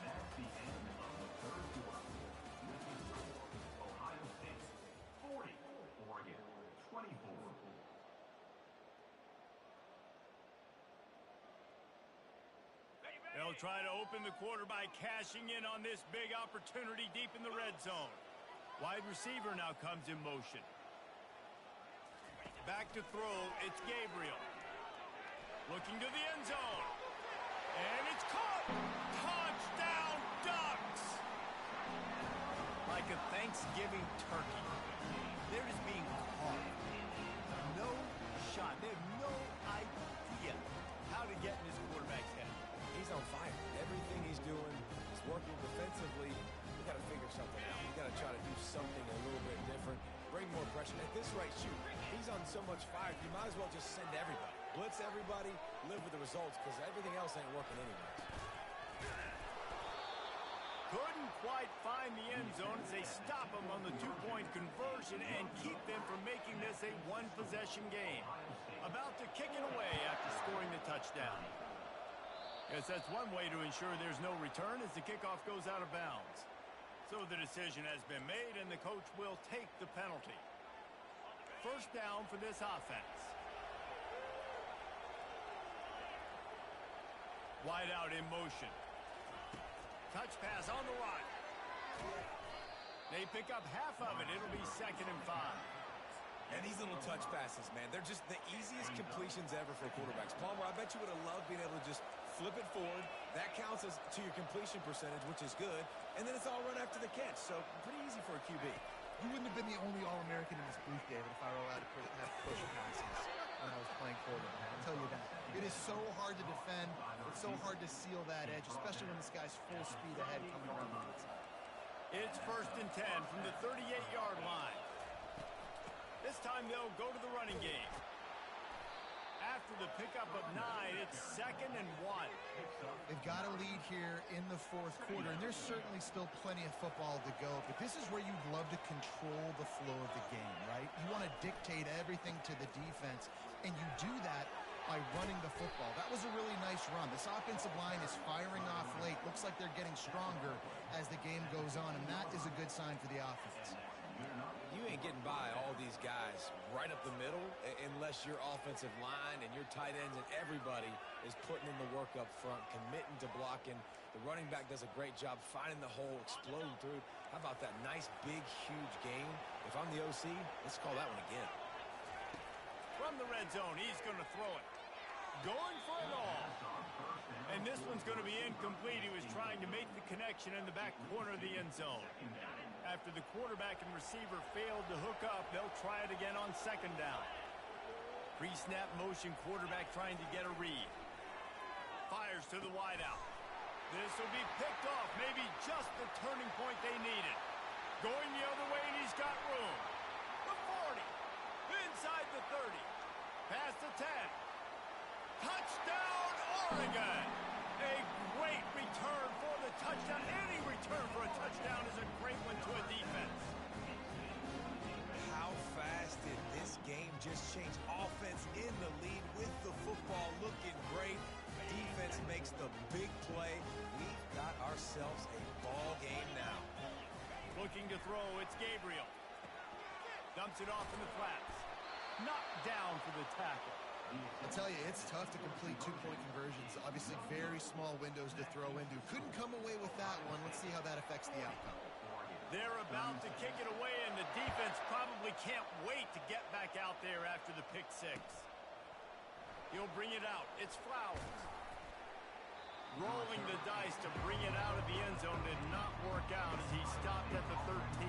That's the end of the third quarter. This is the score. Ohio State 40, Oregon 24. They'll try to open the quarter by cashing in on this big opportunity deep in the red zone. Wide receiver now comes in motion. Back to throw, it's Gabriel. Looking to the end zone. And it's caught! Touchdown, Ducks! Like a Thanksgiving turkey. They're just being caught. No shot. They have no idea how to get in this quarterback's head. He's on fire. Everything he's doing is working defensively. We got to figure something out. We got to try to do something a little bit different. Bring more pressure. At this rate, shoot, he's on so much fire, you might as well just send everybody. Blitz everybody, live with the results, because everything else ain't working anyways. Couldn't quite find the end zone as they stop him on the two-point conversion and keep them from making this a one-possession game. About to kick it away after scoring the touchdown. Yes, that's one way to ensure there's no return as the kickoff goes out of bounds. So the decision has been made, and the coach will take the penalty. First down for this offense. Wide out in motion. Touch pass on the run. They pick up half of it. It'll be 2nd and 5. And these little touch passes, man, they're just the easiest completions ever for quarterbacks. Palmer, I bet you would have loved being able to just flip it forward. That counts as to your completion percentage, which is good. And then it's all run after the catch. So pretty easy for a QB. You wouldn't have been the only All-American in this booth, David, if I were allowed to have push passes when I was playing quarterback. I'll tell you that. It is so hard to defend. It's so hard to seal that edge, especially when this guy's full speed ahead coming around the outside. It's 1st and 10 from the 38-yard line. This time they'll go to the running game. After the pickup of 9, it's 2nd and 1. They've got a lead here in the 4th quarter, and there's certainly still plenty of football to go, but this is where you'd love to control the flow of the game, right? You want to dictate everything to the defense, and you do that by running the football. That was a really nice run. This offensive line is firing off late. Looks like they're getting stronger as the game goes on, and that is a good sign for the offense. You ain't getting by all these guys right up the middle unless your offensive line and your tight ends and everybody is putting in the work up front, committing to blocking. The running back does a great job finding the hole, exploding through. How about that nice, big, huge game? If I'm the OC, let's call that one again. From the red zone, he's going to throw it. Going for it all. And this one's going to be incomplete. He was trying to make the connection in the back corner of the end zone. After the quarterback and receiver failed to hook up, they'll try it again on 2nd down. Pre-snap motion quarterback trying to get a read. Fires to the wideout. This will be picked off. Maybe just the turning point they needed. Going the other way, and he's got room. The 40. Inside the 30. Past the 10. Touchdown, Oregon! A great return for the touchdown. Any return for a touchdown is a great one to a defense. How fast did this game just change? Offense in the lead with the football looking great. Defense makes the big play. We've got ourselves a ball game now. Looking to throw, it's Gabriel. Dumps it off in the flats. Knocked down for the tackle. I'll tell you, it's tough to complete two-point conversions. Obviously, very small windows to throw into. Couldn't come away with that one. Let's see how that affects the outcome. They're about to kick it away, and the defense probably can't wait to get back out there after the pick 6. He'll bring it out. It's Flowers. Rolling the dice to bring it out of the end zone did not work out as he stopped at the 13.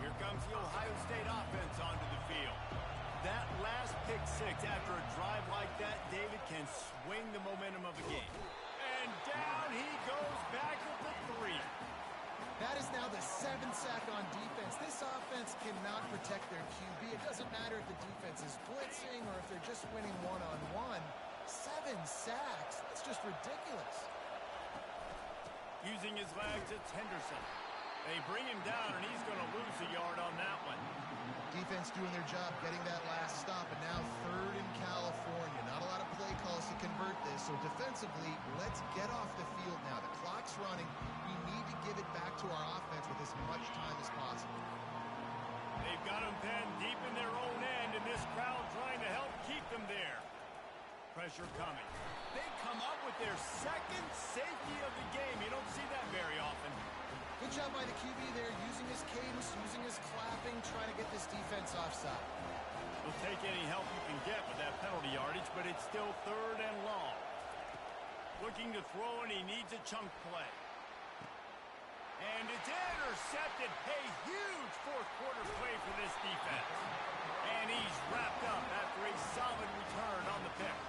Here comes the Ohio State offense onto the field. That last pick 6 after a drive like that, David, can swing the momentum of the game. And down he goes back at the 3. That is now the 7th sack on defense. This offense cannot protect their QB. It doesn't matter if the defense is blitzing or if they're just winning one-on-one. 7 sacks. That's just ridiculous. Using his legs, it's Henderson. They bring him down, and he's going to lose a yard on that one. Defense doing their job, getting that last stop, and now 3rd in California. Not a lot of play calls to convert this, so defensively, let's get off the field now. The clock's running. We need to give it back to our offense with as much time as possible. They've got them penned deep in their own end, and this crowd trying to help keep them there. Pressure coming. They come up with their 2nd safety of the game. You don't see that very often. Good job by the QB there, using his cadence, using his clapping, trying to get this defense offside. He'll take any help you can get with that penalty yardage, but it's still 3rd and long. Looking to throw, and he needs a chunk play. And it's intercepted. A huge 4th quarter play for this defense. And he's wrapped up after a solid return on the pick.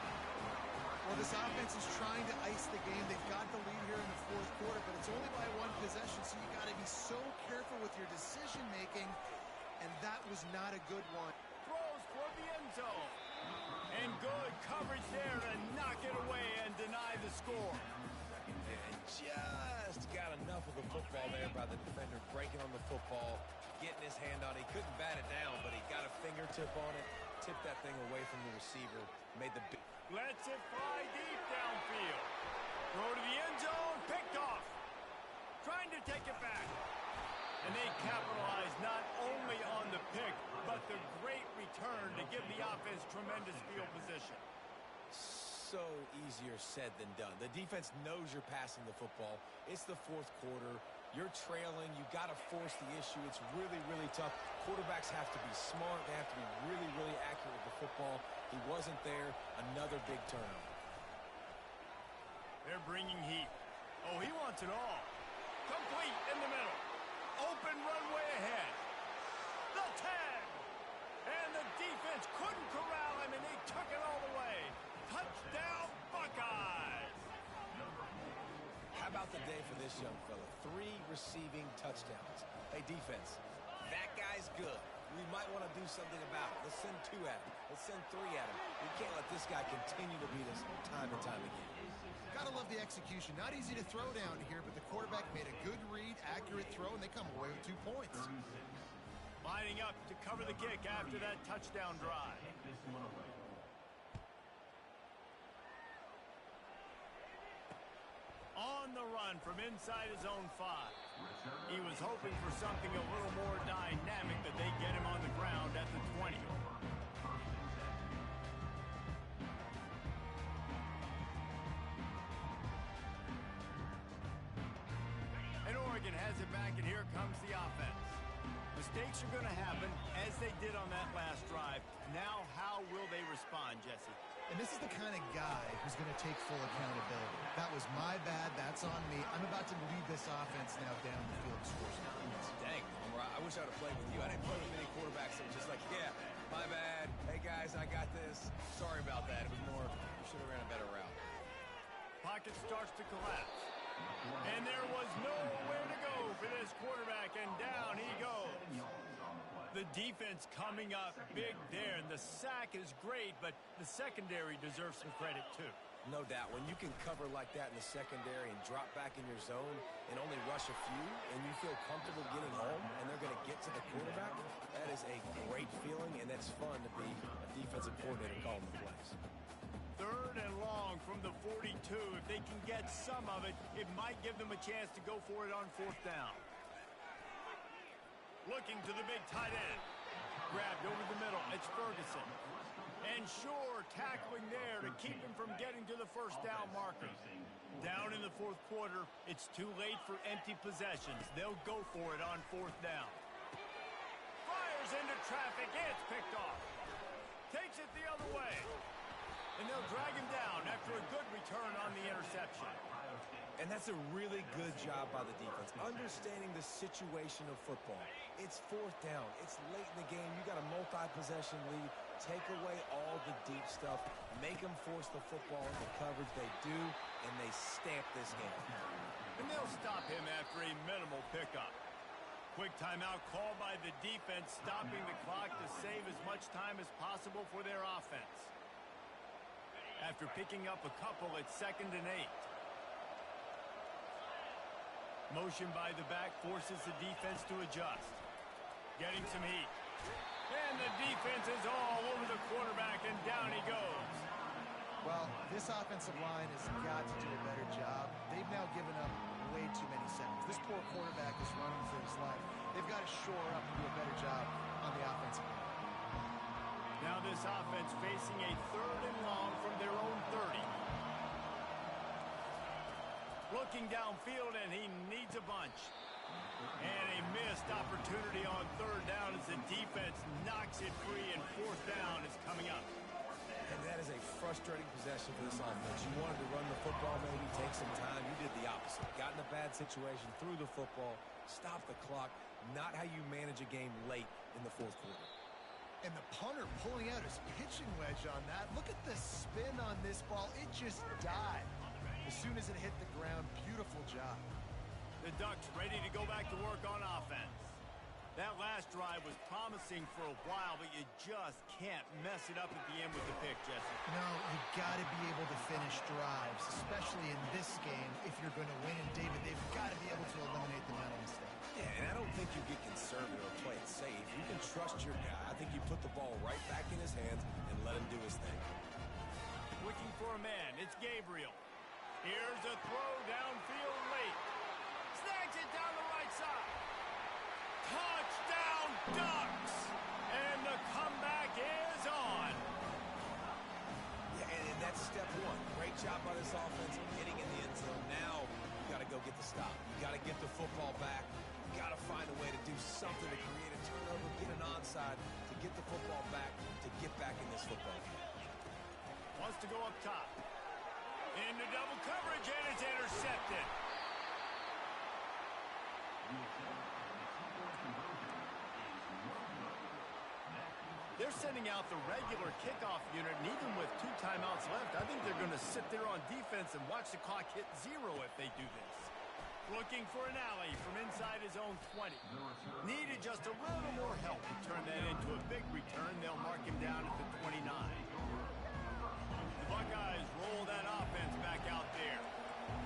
Well, this offense is trying to ice the game. They've got the lead here in the 4th quarter, but it's only by 1 possession, so you got to be so careful with your decision-making, and that was not a good one. Throws for the end zone. And good coverage there to knock it away and deny the score. And just got enough of the football there by the defender, breaking on the football, getting his hand on it. He couldn't bat it down, but he got a fingertip on it, tipped that thing away from the receiver, made the big... Lets it fly deep downfield. Throw to the end zone, picked off. Trying to take it back. And they capitalize not only on the pick, but the great return to give the offense tremendous field position. So easier said than done. The defense knows you're passing the football. It's the 4th quarter. You're trailing. You got to force the issue. It's really, really tough. Quarterbacks have to be smart. They have to be really, really accurate with the football. He wasn't there. Another big turnover. They're bringing heat. Oh, he wants it all. Complete in the middle. Open runway ahead. The 10. And the defense couldn't corral him, and they took it all the way. Touchdown, Buckeyes. How about the day for this young fella? 3 receiving touchdowns. Hey, defense, that guy's good. We might want to do something about it. Let's send 2 at him. Let's send 3 at him. We can't let this guy continue to beat us time and time again. Gotta love the execution. Not easy to throw down here, but the quarterback made a good read, accurate throw, and they come away with 2 points. Lining up to cover the kick after that touchdown drive. On the run from inside his own 5. He was hoping for something a little more dynamic, that they get him on the ground at the 20. And Oregon has it back, and here comes the offense. Mistakes are going to happen, as they did on that last drive. Now, how will they respond, Jesse? And this is the kind of guy who's going to take full accountability. That was my bad. That's on me. I'm about to lead this offense now down the field to score some points. Dang, Homer, I wish I would have played with you. I didn't play with many quarterbacks that were just like, yeah, my bad. Hey, guys, I got this. Sorry about that. It was more, we should have ran a better route. Pocket starts to collapse. And there was nowhere to go for this quarterback, and down he goes. The defense coming up big there, and the sack is great, but the secondary deserves some credit too. No doubt. When you can cover like that in the secondary and drop back in your zone and only rush a few, and you feel comfortable getting home, and they're going to get to the quarterback, that is a great feeling, and that's fun to be a defensive coordinator calling the plays. 3rd and long from the 42. If they can get some of it, it might give them a chance to go for it on 4th down. Looking to the big tight end. Grabbed over the middle. It's Ferguson. And Shore tackling there to keep him from getting to the 1st down marker. Down in the 4th quarter, it's too late for empty possessions. They'll go for it on 4th down. Fires into traffic. It's picked off. Takes it the other way. And they'll drag him down after a good return on the interception. And that's a really good job by the defense, understanding the situation of football. It's 4th down. It's late in the game. You got a multi-possession lead. Take away all the deep stuff. Make them force the football into coverage. They do, and they stamp this game. And they'll stop him after a minimal pickup. Quick timeout called by the defense, stopping the clock to save as much time as possible for their offense. After picking up a couple, it's 2nd and 8. Motion by the back forces the defense to adjust. Getting some heat. And the defense is all over the quarterback, and down he goes. Well, this offensive line has got to do a better job. They've now given up way too many seconds. This poor quarterback is running for his life. They've got to shore up and do a better job on the offensive line. Now this offense facing a 3rd and long from their own 30. Looking downfield, and he needs a bunch. And a missed opportunity on 3rd down as the defense knocks it free, and 4th down is coming up. And that is a frustrating possession for this offense. You wanted to run the football, maybe take some time. You did the opposite. Got in a bad situation, threw the football, stopped the clock. Not how you manage a game late in the 4th quarter. And the punter pulling out his pitching wedge on that. Look at the spin on this ball. It just died as soon as it hit the ground. Beautiful job. The Ducks ready to go back to work on offense. That last drive was promising for a while, but you just can't mess it up at the end with the pick, Jesse. No, you got to be able to finish drives, especially in this game if you're going to win. And David, they've got to be able to eliminate the mental mistakes. Yeah, and I don't think you get conservative or play it safe. You can trust your guy. I think you put the ball right back in his hands and let him do his thing. Looking for a man. It's Gabriel. Here's a throw downfield late. Snags it down the right side. Touchdown, Ducks! And the comeback is on. Yeah, and that's step one. Great job by this offense getting in the end zone. Now you got to go go get the stop. You got to get the football back. You got to find a way to do something to create a turnover, get an onside, to get the football back, to get back in this football game. Wants to go up top. Into double coverage, and it's intercepted. They're sending out the regular kickoff unit, and even with 2 timeouts left, I think they're going to sit there on defense and watch the clock hit 0 if they do this. Looking for an alley from inside his own 20. Needed just a little more help to turn that into a big return. They'll mark him down at the 29. The Buckeyes roll that offense back out there.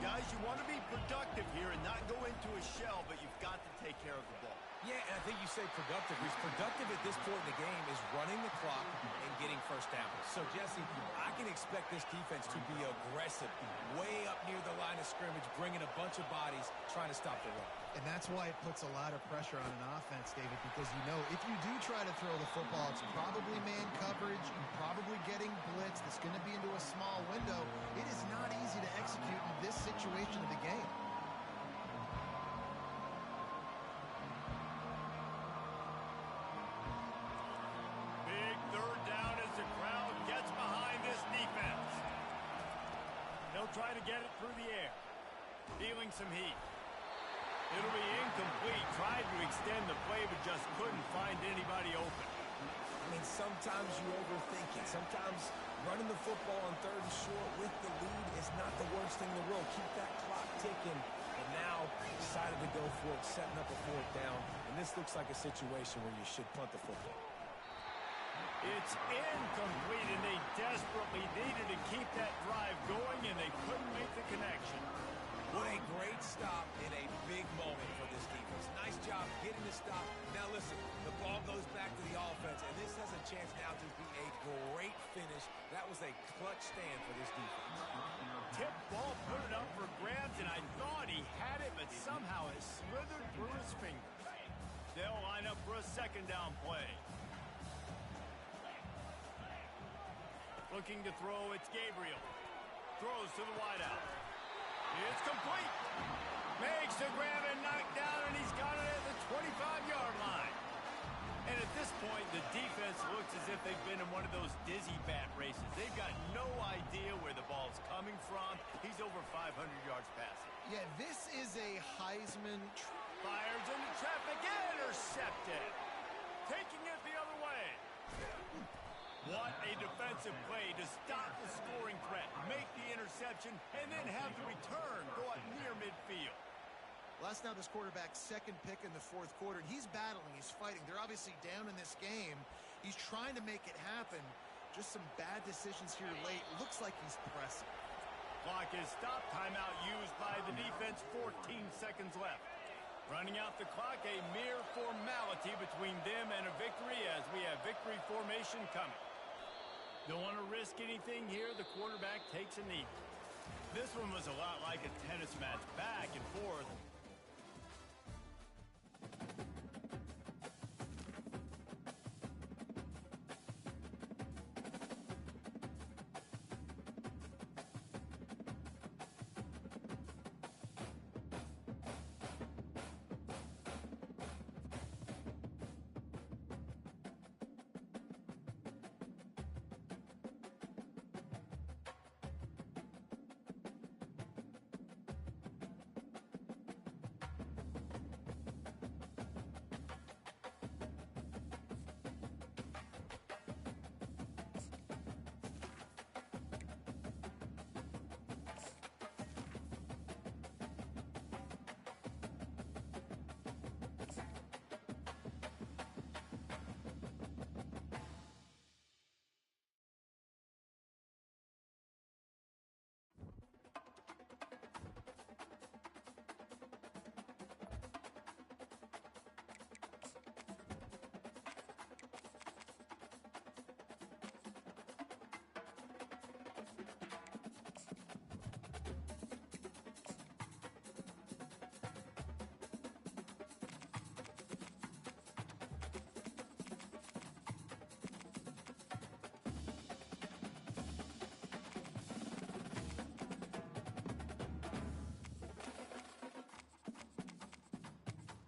Guys, you want to be productive here and not go into a shell, but you've got to take care of the ball. Yeah, and I think you say productive. He's productive at this point in the game is running the clock and getting first down. So, Jesse, I can expect this defense to be aggressive, way up near the line of scrimmage, bringing a bunch of bodies, trying to stop the run. And that's why it puts a lot of pressure on an offense, David, because you know if you do try to throw the football, it's probably man coverage, you're probably getting blitzed, it's going to be into a small window. It is not easy to execute in this situation of the game. Big third down as the crowd gets behind this defense. They'll try to get it through the air. Feeling some heat. It'll be incomplete. Tried to extend the play, but just couldn't find anybody open. I mean, sometimes you overthink it. Sometimes running the football on 3rd and short with the lead is not the worst thing in the world. Keep that clock ticking. And now decided to go for it, setting up a 4th down. And this looks like a situation where you should punt the football. It's incomplete, and they desperately needed to keep that drive going, and they couldn't make the connection. What a great stop in a big moment for this defense. Nice job getting the stop. Now listen, the ball goes back to the offense, and this has a chance now to be a great finish. That was a clutch stand for this defense. Tip ball, put it up for grabs, and I thought he had it, but somehow it slithered through his fingers. They'll line up for a 2nd down play. Looking to throw, it's Gabriel. Throws to the wideout. It's complete. Makes the grab and knocked down, and he's got it at the 25-yard line. And at this point, the defense looks as if they've been in one of those dizzy bat races. They've got no idea where the ball's coming from. He's over 500 yards passing. Yeah, this is a Heisman. Fires into traffic, intercepted. Taking it the other way. What a defensive play to stop the scoring threat, make the interception, and then have the return go up near midfield. Well, that's now this quarterback's 2nd pick in the 4th quarter. He's battling, he's fighting. They're obviously down in this game. He's trying to make it happen. Just some bad decisions here late. Looks like he's pressing. Clock is stopped. Timeout used by the defense. 14 seconds left. Running out the clock, a mere formality between them and a victory as we have victory formation coming. Don't want to risk anything here. The quarterback takes a knee. This one was a lot like a tennis match, back and forth.